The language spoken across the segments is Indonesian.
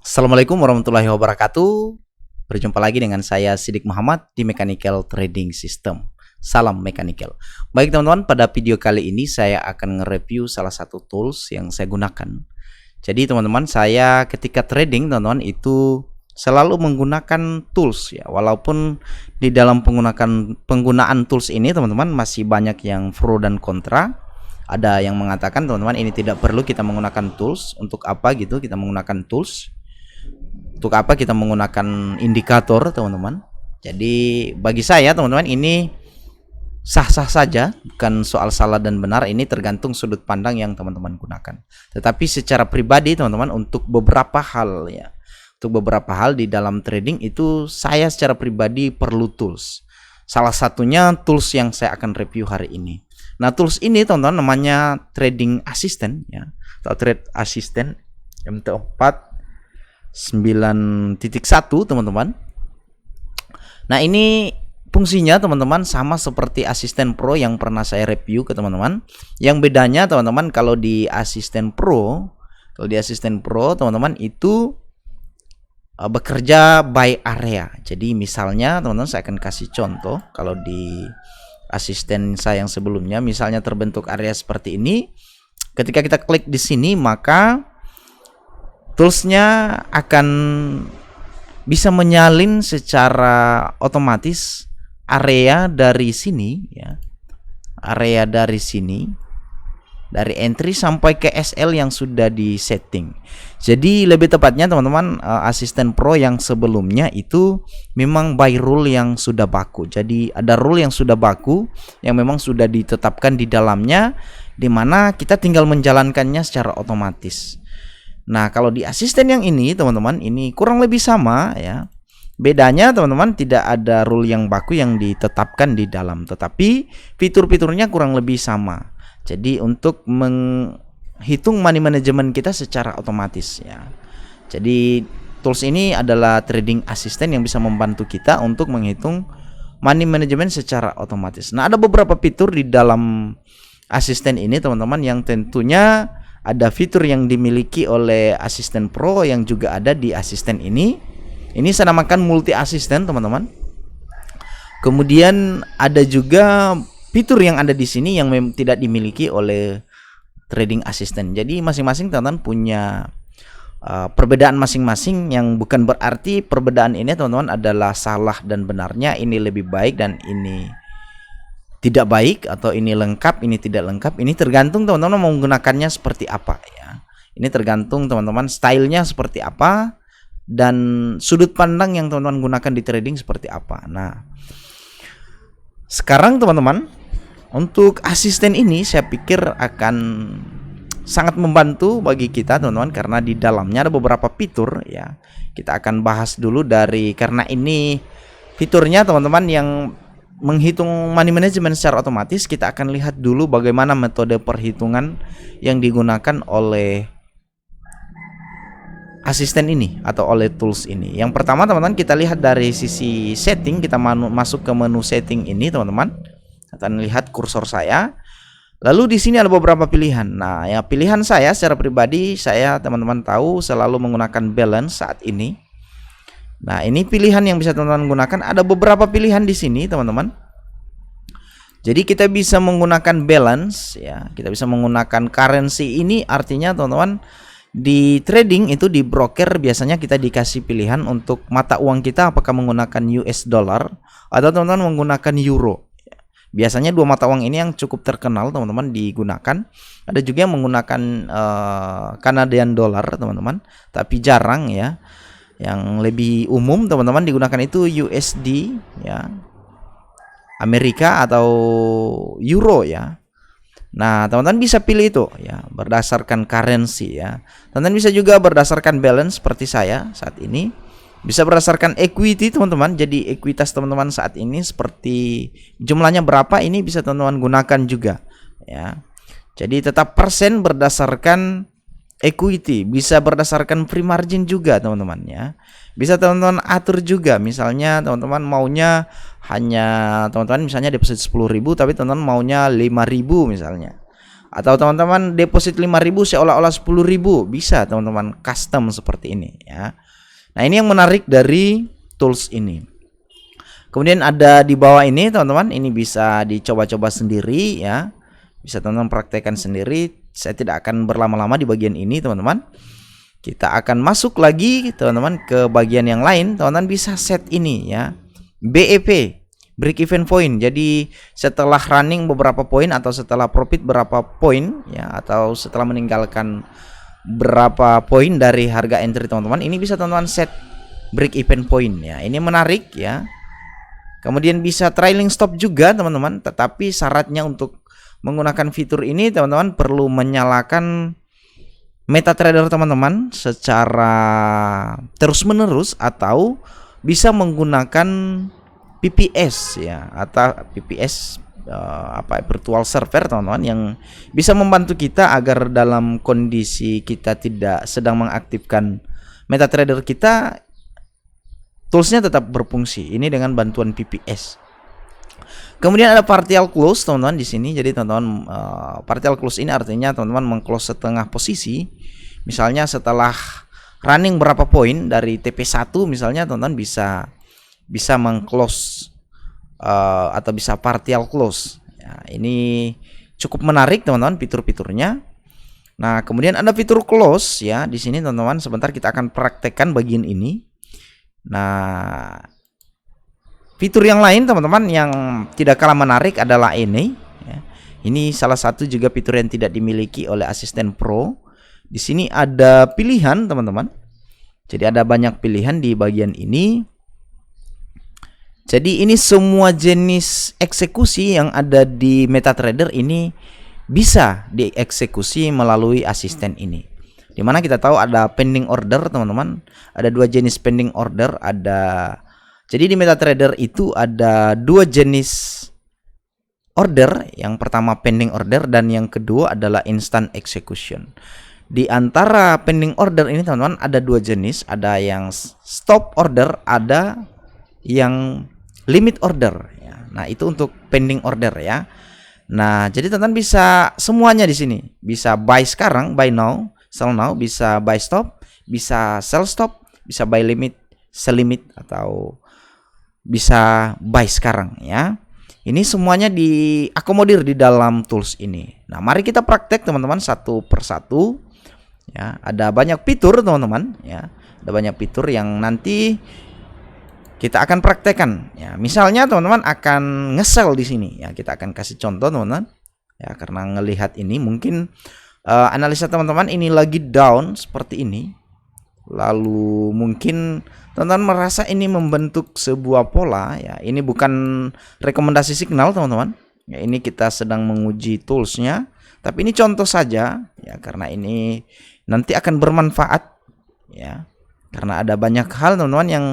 Assalamualaikum warahmatullahi wabarakatuh. Berjumpa lagi dengan saya Sidik Muhammad di Mechanical Trading System. Salam mechanical. Baik teman-teman, pada video kali ini saya akan nge-review salah satu tools yang saya gunakan. Jadi teman-teman, saya ketika trading teman-teman itu selalu menggunakan tools ya. Walaupun di dalam penggunaan tools ini teman-teman masih banyak yang pro dan kontra. Ada yang mengatakan teman-teman ini tidak perlu kita menggunakan tools. Untuk apa gitu kita menggunakan tools? Untuk apa kita menggunakan indikator teman-teman? Jadi bagi saya teman-teman ini sah-sah saja, bukan soal salah dan benar, ini tergantung sudut pandang yang teman-teman gunakan. Tetapi secara pribadi teman-teman untuk beberapa hal ya, untuk beberapa hal di dalam trading itu saya secara pribadi perlu tools. Salah satunya tools yang saya akan review hari ini. Nah tools ini teman-teman namanya Trading Assistant ya, atau Trade Assistant MT4 9.1 teman-teman. Nah ini fungsinya teman-teman sama seperti Asisten Pro yang pernah saya review ke teman-teman. Yang bedanya teman-teman kalau di Asisten Pro, teman-teman itu bekerja by area. Jadi misalnya teman-teman saya akan kasih contoh. Kalau di asisten saya yang sebelumnya misalnya terbentuk area seperti ini. Ketika kita klik di sini maka toolsnya akan bisa menyalin secara otomatis area dari sini ya, area dari sini, dari entry sampai ke SL yang sudah di setting. Jadi lebih tepatnya teman-teman, Asisten Pro yang sebelumnya itu memang by rule yang sudah baku. Jadi ada rule yang sudah baku yang memang sudah ditetapkan di dalamnya, dimana kita tinggal menjalankannya secara otomatis. Nah kalau di asisten yang ini teman-teman ini kurang lebih sama ya. Bedanya teman-teman tidak ada rule yang baku yang ditetapkan di dalam, tetapi fitur-fiturnya kurang lebih sama. Jadi untuk menghitung money management kita secara otomatis ya. Jadi tools ini adalah trading assistant yang bisa membantu kita untuk menghitung money management secara otomatis. Nah ada beberapa fitur di dalam asisten ini teman-teman yang tentunya ada fitur yang dimiliki oleh Asisten Pro yang juga ada di asisten ini. Ini saya namakan multi asisten teman-teman. Kemudian ada juga fitur yang ada di sini yang tidak dimiliki oleh trading assistant. Jadi masing-masing teman-teman punya perbedaan masing-masing, yang bukan berarti perbedaan ini teman-teman adalah salah dan benarnya, ini lebih baik dan ini tidak baik, atau ini lengkap ini tidak lengkap. Ini tergantung teman-teman mau menggunakannya seperti apa ya. Ini tergantung teman-teman stylenya seperti apa dan sudut pandang yang teman-teman gunakan di trading seperti apa. Nah sekarang teman-teman untuk asisten ini saya pikir akan sangat membantu bagi kita teman-teman, karena di dalamnya ada beberapa fitur ya. Kita akan bahas dulu karena ini fiturnya teman-teman yang menghitung money management secara otomatis. Kita akan lihat dulu bagaimana metode perhitungan yang digunakan oleh asisten ini atau oleh tools ini. Yang pertama teman-teman kita lihat dari sisi setting, kita masuk ke menu setting ini teman-teman. Akan lihat kursor saya. Lalu di sini ada beberapa pilihan. Nah, ya pilihan saya secara pribadi, saya teman-teman tahu selalu menggunakan balance saat ini. Nah, ini pilihan yang bisa teman-teman gunakan. Ada beberapa pilihan di sini, teman-teman. Jadi kita bisa menggunakan balance ya. Kita bisa menggunakan currency. Ini artinya teman-teman di trading itu, di broker biasanya kita dikasih pilihan untuk mata uang kita apakah menggunakan US dollar atau teman-teman menggunakan euro. Biasanya dua mata uang ini yang cukup terkenal teman-teman digunakan. Ada juga yang menggunakan Canadian dollar teman-teman, tapi jarang ya. Yang lebih umum teman-teman digunakan itu USD ya, Amerika atau Euro ya. Nah teman-teman bisa pilih itu ya berdasarkan currency ya. Teman-teman bisa juga berdasarkan balance seperti saya saat ini. Bisa berdasarkan equity teman-teman. Jadi ekuitas teman-teman saat ini seperti jumlahnya berapa, ini bisa teman-teman gunakan juga ya. Jadi tetap persen berdasarkan equity, bisa berdasarkan free margin juga teman-teman ya. Bisa teman-teman atur juga, misalnya teman-teman maunya hanya teman-teman misalnya deposit 10.000 tapi teman-teman maunya 5.000 misalnya. Atau teman-teman deposit 5.000 seolah-olah 10.000, bisa teman-teman custom seperti ini ya. Nah, ini yang menarik dari tools ini. Kemudian ada di bawah ini teman-teman, ini bisa dicoba-coba sendiri ya. Bisa teman-teman praktekkan sendiri. Saya tidak akan berlama-lama di bagian ini teman-teman. Kita akan masuk lagi teman-teman ke bagian yang lain. Teman-teman bisa set ini ya, BEP, break even point. Jadi setelah running beberapa poin atau setelah profit berapa poin ya, atau setelah meninggalkan berapa poin dari harga entry teman-teman, ini bisa teman-teman set break even point ya. Ini menarik ya. Kemudian bisa trailing stop juga teman-teman, tetapi syaratnya untuk menggunakan fitur ini teman-teman perlu menyalakan MetaTrader teman-teman secara terus-menerus, atau bisa menggunakan PPS ya, atau PPS virtual server teman-teman, yang bisa membantu kita agar dalam kondisi kita tidak sedang mengaktifkan MetaTrader kita, toolsnya tetap berfungsi. Ini dengan bantuan PPS. Kemudian ada partial close teman-teman di sini. Jadi teman-teman, partial close ini artinya teman-teman mengclose setengah posisi. Misalnya setelah running berapa poin dari TP1 misalnya, teman-teman bisa mengclose atau bisa partial close ya. Ini cukup menarik teman-teman fitur-fiturnya. Nah, kemudian ada fitur close ya di sini teman-teman. Sebentar kita akan praktekkan bagian ini. Nah, fitur yang lain teman-teman yang tidak kalah menarik adalah ini ya. Ini salah satu juga fitur yang tidak dimiliki oleh Asisten Pro. Di sini ada pilihan teman-teman. Jadi ada banyak pilihan di bagian ini. Jadi ini semua jenis eksekusi yang ada di MetaTrader ini bisa dieksekusi melalui asisten ini. Dimana kita tahu ada pending order teman-teman. Ada dua jenis pending order. Jadi di MetaTrader itu ada dua jenis order. Yang pertama pending order dan yang kedua adalah instant execution. Di antara pending order ini teman-teman ada dua jenis. Ada yang stop order, ada yang limit order ya. Nah, itu untuk pending order ya. Nah, jadi teman-teman bisa semuanya di sini. Bisa buy sekarang, buy now, sell now, bisa buy stop, bisa sell stop, bisa buy limit, sell limit, atau bisa buy sekarang ya. Ini semuanya diakomodir di dalam tools ini. Nah, mari kita praktek teman-teman satu persatu ya. Ada banyak fitur teman-teman ya. Ada banyak fitur yang nanti kita akan praktekkan ya. Misalnya teman-teman akan nge-sell di sini ya. Kita akan kasih contoh teman-teman ya, karena ngelihat ini mungkin analisa teman-teman ini lagi down seperti ini. Lalu mungkin teman-teman merasa ini membentuk sebuah pola ya. Ini bukan rekomendasi signal teman-teman ya. Ini kita sedang menguji toolsnya, tapi ini contoh saja ya, karena ini nanti akan bermanfaat ya. Karena ada banyak hal teman-teman yang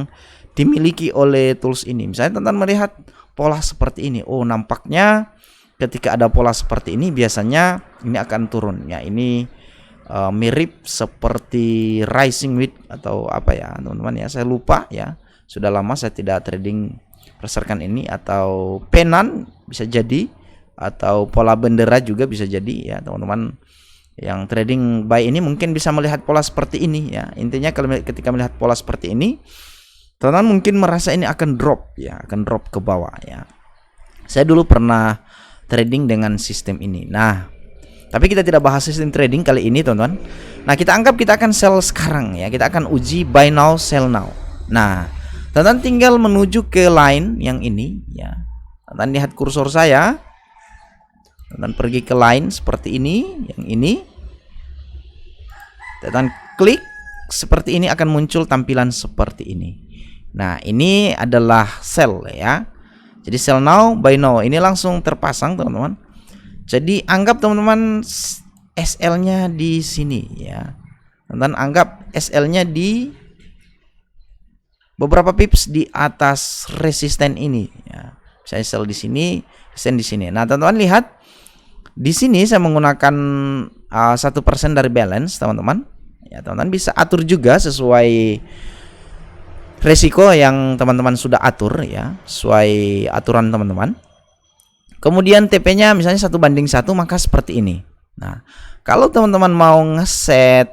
dimiliki oleh tools ini. Misalnya teman-teman melihat pola seperti ini, oh nampaknya ketika ada pola seperti ini biasanya ini akan turun ya. Ini mirip seperti rising width atau apa ya teman-teman ya, saya lupa ya, sudah lama saya tidak trading berdasarkan ini. Atau penan bisa jadi, atau pola bendera juga bisa jadi ya teman-teman. Yang trading buy ini mungkin bisa melihat pola seperti ini ya. Intinya kalau ketika melihat pola seperti ini, teman-teman mungkin merasa ini akan drop ya, akan drop ke bawah ya. Saya dulu pernah trading dengan sistem ini. Nah, tapi kita tidak bahas sistem trading kali ini teman-teman. Nah, kita anggap kita akan sell sekarang ya. Kita akan uji buy now, sell now. Nah, teman-teman tinggal menuju ke line yang ini ya. Teman-teman lihat kursor saya. Teman-teman pergi ke line seperti ini, yang ini. Teman-teman klik seperti ini, akan muncul tampilan seperti ini. Nah, ini adalah sell ya. Jadi sell now, buy now. Ini langsung terpasang teman-teman. Jadi anggap teman-teman SL-nya di sini ya. Teman-teman anggap SL-nya di beberapa pips di atas resisten ini ya. Saya sell di sini, resisten di sini. Nah, teman-teman lihat di sini saya menggunakan 1% dari balance teman-teman. Ya, teman-teman bisa atur juga sesuai resiko yang teman-teman sudah atur ya, sesuai aturan teman-teman. Kemudian TP-nya misalnya 1:1, maka seperti ini Nah, kalau teman-teman mau ngeset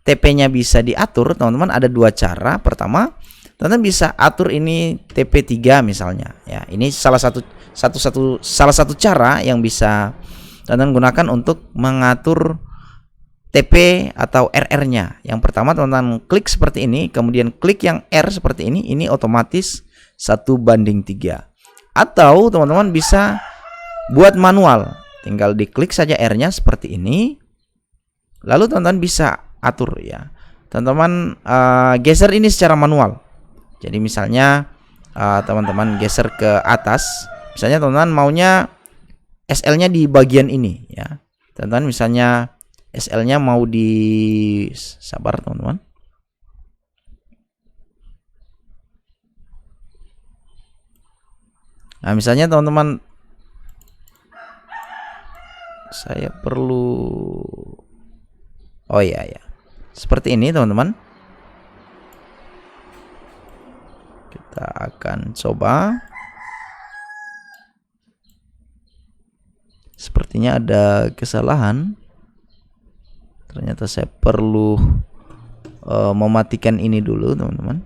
TP-nya bisa diatur, teman-teman ada dua cara. Pertama, teman-teman bisa atur ini TP3 misalnya. Ya, ini salah satu cara yang bisa teman-teman gunakan untuk mengatur TP atau RR-nya. Yang pertama, teman-teman klik seperti ini, kemudian klik yang R seperti ini otomatis 1:3. Atau teman-teman bisa buat manual. Tinggal diklik saja R-nya seperti ini. Lalu teman-teman bisa atur ya. Teman-teman geser ini secara manual. Jadi misalnya teman-teman geser ke atas. Misalnya teman-teman maunya SL-nya di bagian ini ya. Teman-teman misalnya SL-nya mau di sabar teman-teman. Nah, misalnya teman-teman saya perlu ya seperti ini teman-teman. Kita akan coba. Sepertinya ada kesalahan. Ternyata saya perlu mematikan ini dulu teman-teman.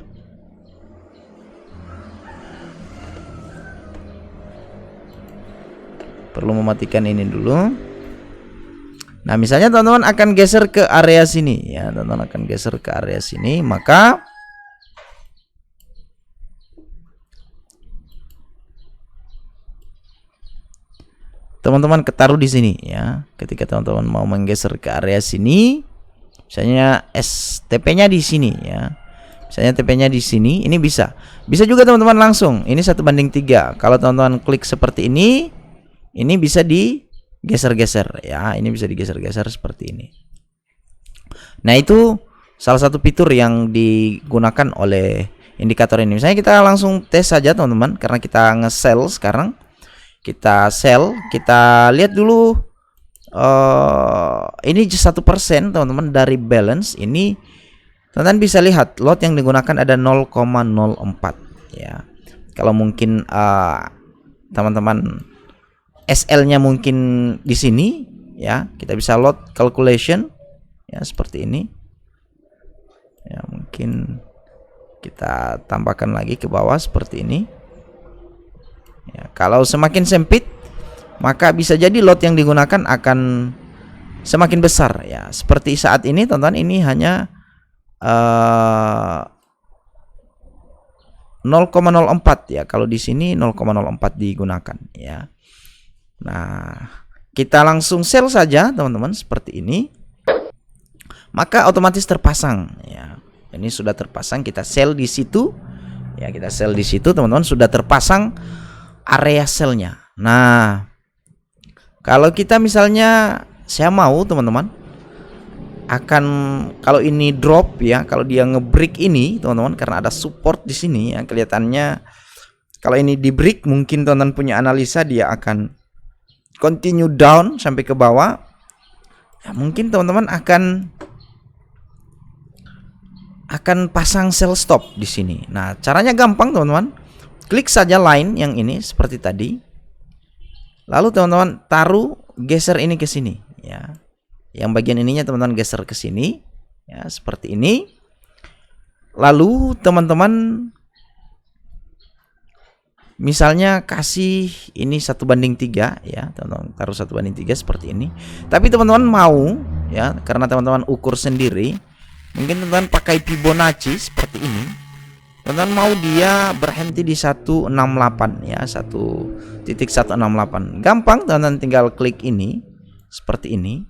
Perlu mematikan ini dulu. Nah, misalnya teman-teman akan geser ke area sini ya, teman-teman akan geser ke area sini, maka teman-teman ketaruh di sini ya. Ketika teman-teman mau menggeser ke area sini, misalnya STP-nya di sini ya. Misalnya TP-nya di sini, ini bisa. Bisa juga teman-teman langsung. Ini 1:3. Kalau teman-teman klik seperti ini bisa digeser-geser ya. Ini bisa digeser-geser seperti ini. Nah, itu salah satu fitur yang digunakan oleh indikator ini. Misalnya kita langsung tes saja teman-teman, karena kita nge-sell sekarang. Kita sell, kita lihat dulu ini 1% teman-teman dari balance ini. Teman-teman bisa lihat lot yang digunakan ada 0,04 ya. Kalau mungkin teman-teman SL-nya mungkin di sini ya, kita bisa lot calculation ya seperti ini. Ya, mungkin kita tambahkan lagi ke bawah seperti ini. Ya, kalau semakin sempit, maka bisa jadi lot yang digunakan akan semakin besar ya. Seperti saat ini teman-teman, ini hanya 0,04 ya. Kalau di sini 0,04 digunakan ya. Nah, kita langsung sell saja teman-teman seperti ini. Maka otomatis terpasang ya. Ini sudah terpasang, kita sell di situ. Ya, kita sell di situ teman-teman, sudah terpasang area sell-nya. Nah, kalau kita misalnya saya mau teman-teman akan, kalau ini drop ya, kalau dia ngebreak ini teman-teman, karena ada support di sini ya, kelihatannya kalau ini di break mungkin teman-teman punya analisa dia akan continue down sampai ke bawah. Ya, mungkin teman-teman akan pasang sell stop di sini. Nah, caranya gampang teman-teman. Klik saja line yang ini seperti tadi. Lalu teman-teman taruh, geser ini ke sini ya. Yang bagian ininya teman-teman geser ke sini ya, seperti ini. Lalu teman-teman misalnya kasih ini 1:3 ya, teman-teman taruh 1:3 seperti ini. Tapi teman-teman mau ya, karena teman-teman ukur sendiri, mungkin teman-teman pakai Fibonacci seperti ini. Teman-teman mau dia berhenti di 168 ya, 1.168. Gampang, teman-teman tinggal klik ini seperti ini.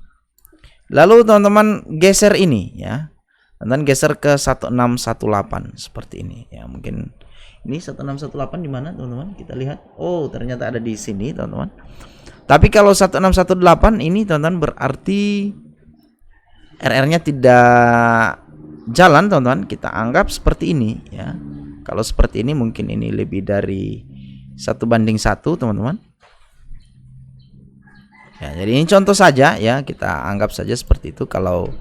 Lalu teman-teman geser ini ya. Teman-teman geser ke 1618 seperti ini ya. Mungkin ini 1618 di mana teman-teman? Kita lihat. Oh, ternyata ada di sini teman-teman. Tapi kalau 1618 ini teman-teman berarti RR-nya tidak jalan teman-teman. Kita anggap seperti ini ya. Kalau seperti ini mungkin ini lebih dari 1:1 teman-teman. Ya, jadi ini contoh saja ya, kita anggap saja seperti itu. Kalau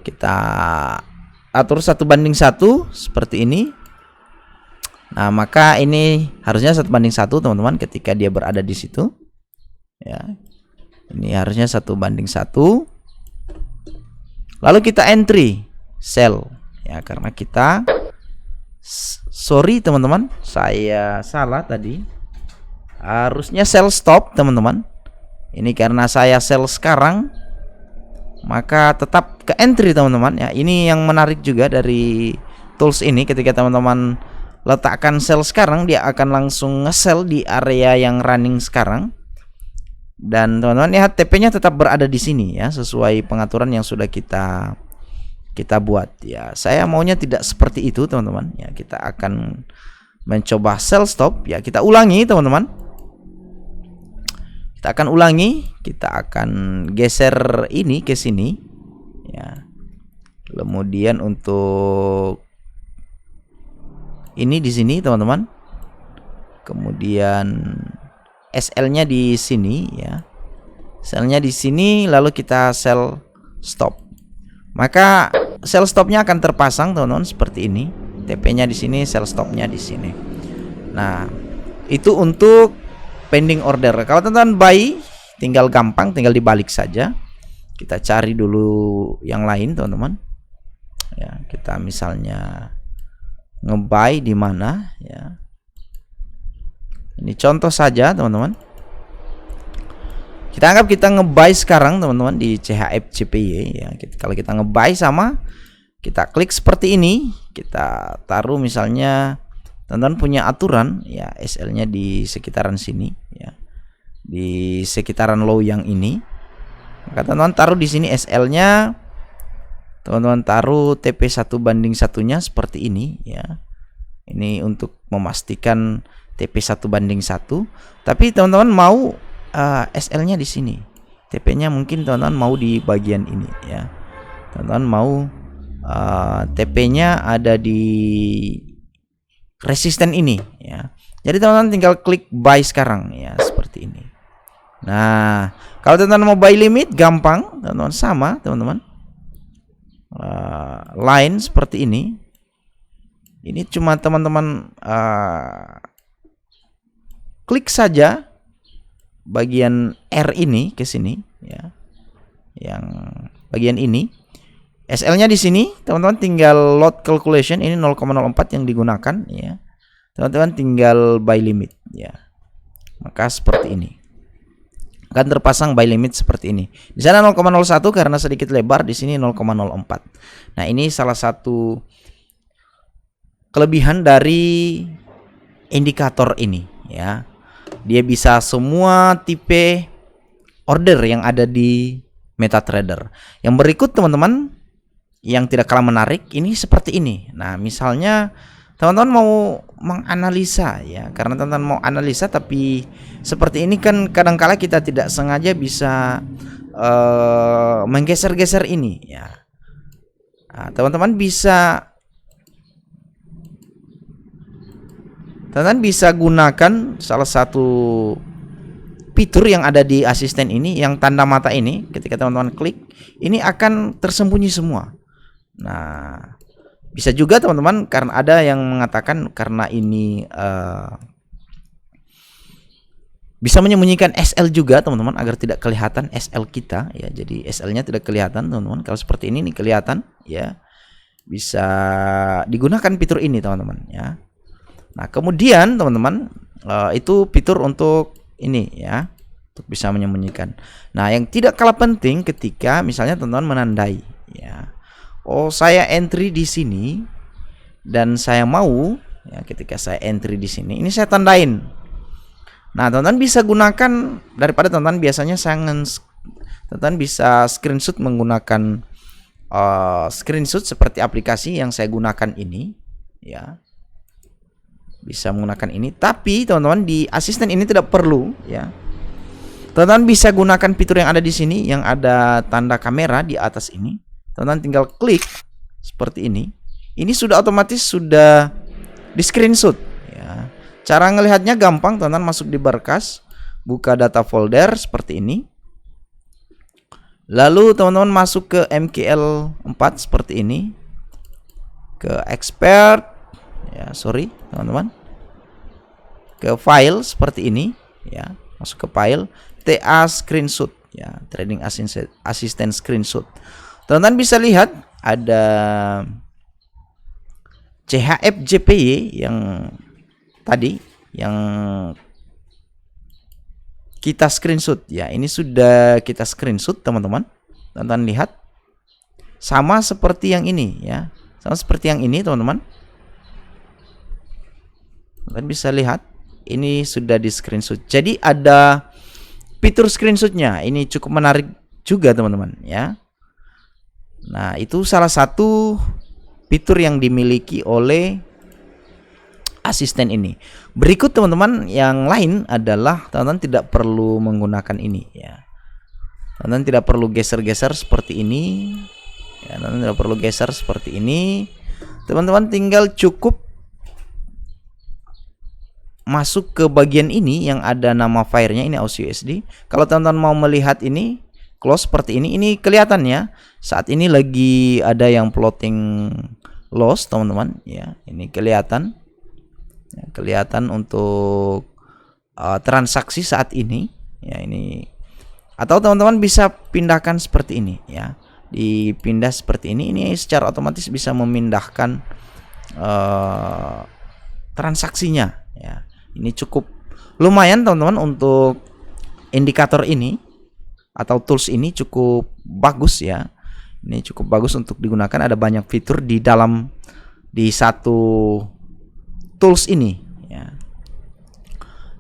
kita atur 1:1 seperti ini, nah maka ini harusnya 1:1 teman-teman ketika dia berada di situ ya. Ini harusnya 1:1. Lalu kita entry sel ya, karena kita sorry teman-teman, saya salah tadi. Harusnya sel stop teman-teman. Ini karena saya sel sekarang, maka tetap ke entry teman-teman ya. Ini yang menarik juga dari tools ini, ketika teman-teman letakkan sel sekarang, dia akan langsung nge-sell di area yang running sekarang. Dan teman-teman lihat TP-nya tetap berada di sini ya, sesuai pengaturan yang sudah kita buat ya. Saya maunya tidak seperti itu teman-teman ya. Kita akan mencoba sell stop ya. Kita ulangi teman-teman. Kita akan ulangi, kita akan geser ini ke sini ya. Kemudian untuk ini di sini teman-teman. Kemudian SL-nya di sini ya. Sel-nya di sini, lalu kita sell stop. Maka sell stop-nya akan terpasang teman-teman seperti ini. TP-nya di sini, sell stop-nya di sini. Nah, itu untuk pending order. Kalau teman-teman buy, tinggal gampang, tinggal dibalik saja. Kita cari dulu yang lain teman-teman. Ya, kita misalnya nge-buy di mana ya. Ini contoh saja teman-teman. Kita anggap kita nge-buy sekarang teman-teman di CHF CPY ya. Kalau kita nge-buy sama, kita klik seperti ini, kita taruh misalnya, teman-teman punya aturan ya, SL-nya di sekitaran sini ya. Di sekitaran low yang ini. Maka teman-teman taruh di sini SL-nya. Teman-teman taruh TP 1:1-nya seperti ini ya. Ini untuk memastikan TP 1:1. Tapi teman-teman mau SL-nya di sini. TP-nya mungkin teman-teman mau di bagian ini ya. Teman-teman mau TP-nya ada di resisten ini ya. Jadi teman-teman tinggal klik buy sekarang ya, seperti ini. Nah, kalau teman-teman mau buy limit gampang, teman-teman sama teman-teman. Line seperti ini. Ini cuma teman-teman klik saja bagian R ini ke sini ya. Yang bagian ini. SL-nya di sini, teman-teman tinggal load calculation, ini 0,04 yang digunakan ya. Teman-teman tinggal buy limit ya. Maka seperti ini. Akan terpasang buy limit seperti ini. Di sana 0,01 karena sedikit lebar, di sini 0,04. Nah, ini salah satu kelebihan dari indikator ini ya. Dia bisa semua tipe order yang ada di MetaTrader. Yang berikut teman-teman, yang tidak kalah menarik, ini seperti ini. Nah, misalnya teman-teman mau menganalisa ya, karena teman-teman mau analisa tapi seperti ini kan kadangkala kita tidak sengaja bisa menggeser-geser ini ya. Nah, teman-teman bisa gunakan salah satu fitur yang ada di asisten ini, yang tanda mata ini. Ketika teman-teman klik, ini akan tersembunyi semua. Nah, bisa juga teman-teman, karena ada yang mengatakan karena ini bisa menyembunyikan SL juga teman-teman, agar tidak kelihatan SL kita ya. Jadi SL-nya tidak kelihatan teman-teman. Kalau seperti ini kelihatan ya. Bisa digunakan fitur ini teman-teman ya. Nah, kemudian teman-teman itu fitur untuk ini ya, untuk bisa menyembunyikan. Nah, yang tidak kalah penting ketika misalnya teman-teman menandai ya. Oh, saya entry di sini dan saya mau ya, ketika saya entry di sini, ini saya tandain. Nah, teman-teman bisa gunakan, daripada teman-teman biasanya teman-teman bisa screenshot menggunakan screenshot seperti aplikasi yang saya gunakan ini ya. Bisa menggunakan ini, tapi teman-teman di asisten ini tidak perlu ya. Teman-teman bisa gunakan fitur yang ada di sini, yang ada tanda kamera di atas ini. Teman-teman tinggal klik seperti ini. Ini sudah otomatis sudah di screenshot ya. Cara ngelihatnya gampang, teman-teman masuk di berkas, buka data folder seperti ini. Lalu teman-teman masuk ke MKL 4 seperti ini. Ke expert ya, sorry teman-teman, ke file seperti ini ya, masuk ke file TA screenshot ya, trading assistant screenshot. Teman-teman bisa lihat ada CHF-JPY yang tadi yang kita screenshot ya. Ini sudah kita screenshot teman-teman. Teman-teman lihat sama seperti yang ini ya. Sama seperti yang ini teman-teman. Kalian bisa lihat ini sudah di screenshot. Jadi ada fitur screenshotnya. Ini cukup menarik juga teman-teman ya. Nah, itu salah satu fitur yang dimiliki oleh asisten ini. Berikut teman-teman yang lain adalah teman-teman tidak perlu menggunakan ini ya. Teman-teman tidak perlu geser-geser seperti ini. Ya, teman-teman tidak perlu geser seperti ini. Teman-teman tinggal cukup masuk ke bagian ini yang ada nama filenya, ini AUSUSD. Kalau teman-teman mau melihat ini close seperti ini kelihatan ya. Saat ini lagi ada yang plotting loss teman-teman ya. Ini kelihatan ya, kelihatan untuk transaksi saat ini ya. Ini atau teman-teman bisa pindahkan seperti ini ya. Dipindah seperti ini secara otomatis bisa memindahkan transaksinya ya. Ini cukup lumayan teman-teman untuk indikator ini atau tools ini cukup bagus ya. Ini cukup bagus untuk digunakan, ada banyak fitur di dalam di satu tools ini ya.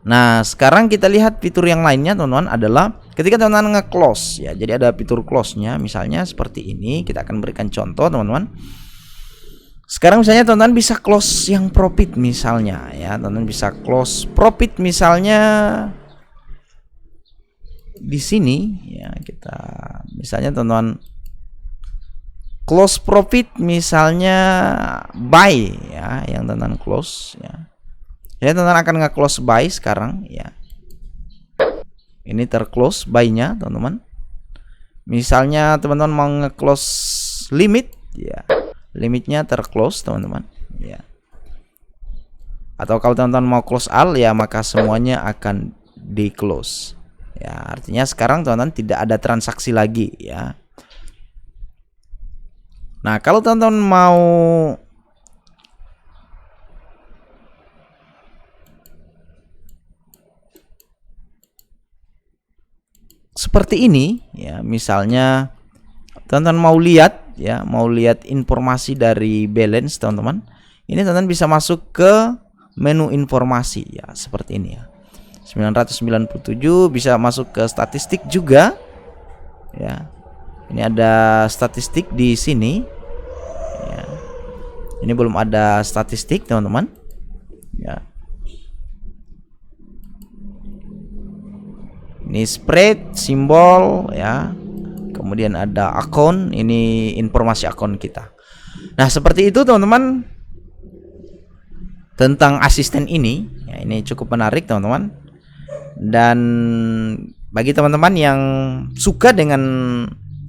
Nah, sekarang kita lihat fitur yang lainnya teman-teman adalah ketika teman-teman nge-close ya. Jadi ada fitur close-nya misalnya seperti ini. Kita akan berikan contoh teman-teman. Sekarang misalnya teman-teman bisa close yang profit misalnya ya. Teman-teman bisa close profit misalnya di sini ya. Kita misalnya teman-teman close profit misalnya buy ya, yang teman-teman close ya. Jadi teman-teman akan nge-close buy sekarang ya. Ini terclose buy-nya teman-teman. Misalnya teman-teman mau nge-close limit ya. Limitnya terclose teman-teman ya. Atau kalau teman-teman mau close all ya, maka semuanya akan di close ya. Artinya sekarang teman-teman tidak ada transaksi lagi ya. Nah, kalau teman-teman mau seperti ini ya, misalnya teman-teman mau lihat ya, mau lihat informasi dari balance teman-teman. Ini teman-teman bisa masuk ke menu informasi ya, seperti ini ya. 997 bisa masuk ke statistik juga ya. Ini ada statistik di sini ya. Ini belum ada statistik teman-teman ya. Ini spread, simbol ya. Kemudian ada akun, ini informasi akun kita. Nah, seperti itu teman-teman tentang asisten ini ya. Ini cukup menarik teman-teman. Dan bagi teman-teman yang suka dengan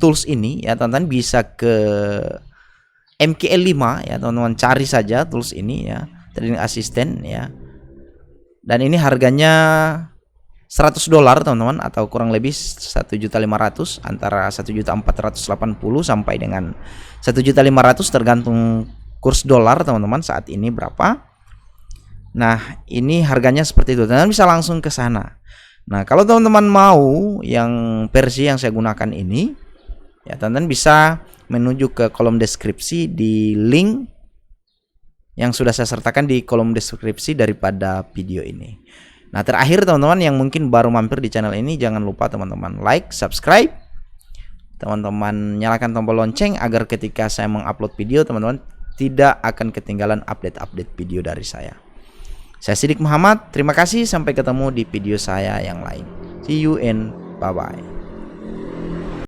tools ini ya, teman-teman bisa ke MKL5 ya, teman-teman cari saja tools ini ya, trading assistant ya. Dan ini harganya $100 teman-teman, atau kurang lebih 1.500.000, antara 1.480.000 sampai dengan 1.500.000 tergantung kurs dolar teman-teman saat ini berapa. Nah, ini harganya seperti itu. Teman-teman bisa langsung ke sana. Nah, kalau teman-teman mau yang versi yang saya gunakan ini ya, teman-teman bisa menuju ke kolom deskripsi di link yang sudah saya sertakan di kolom deskripsi daripada video ini. Nah, terakhir teman-teman yang mungkin baru mampir di channel ini, jangan lupa teman-teman like, subscribe, teman-teman nyalakan tombol lonceng agar ketika saya mengupload video teman-teman tidak akan ketinggalan update-update video dari saya. Saya Sidik Muhammad, terima kasih, sampai ketemu di video saya yang lain. See you and bye-bye.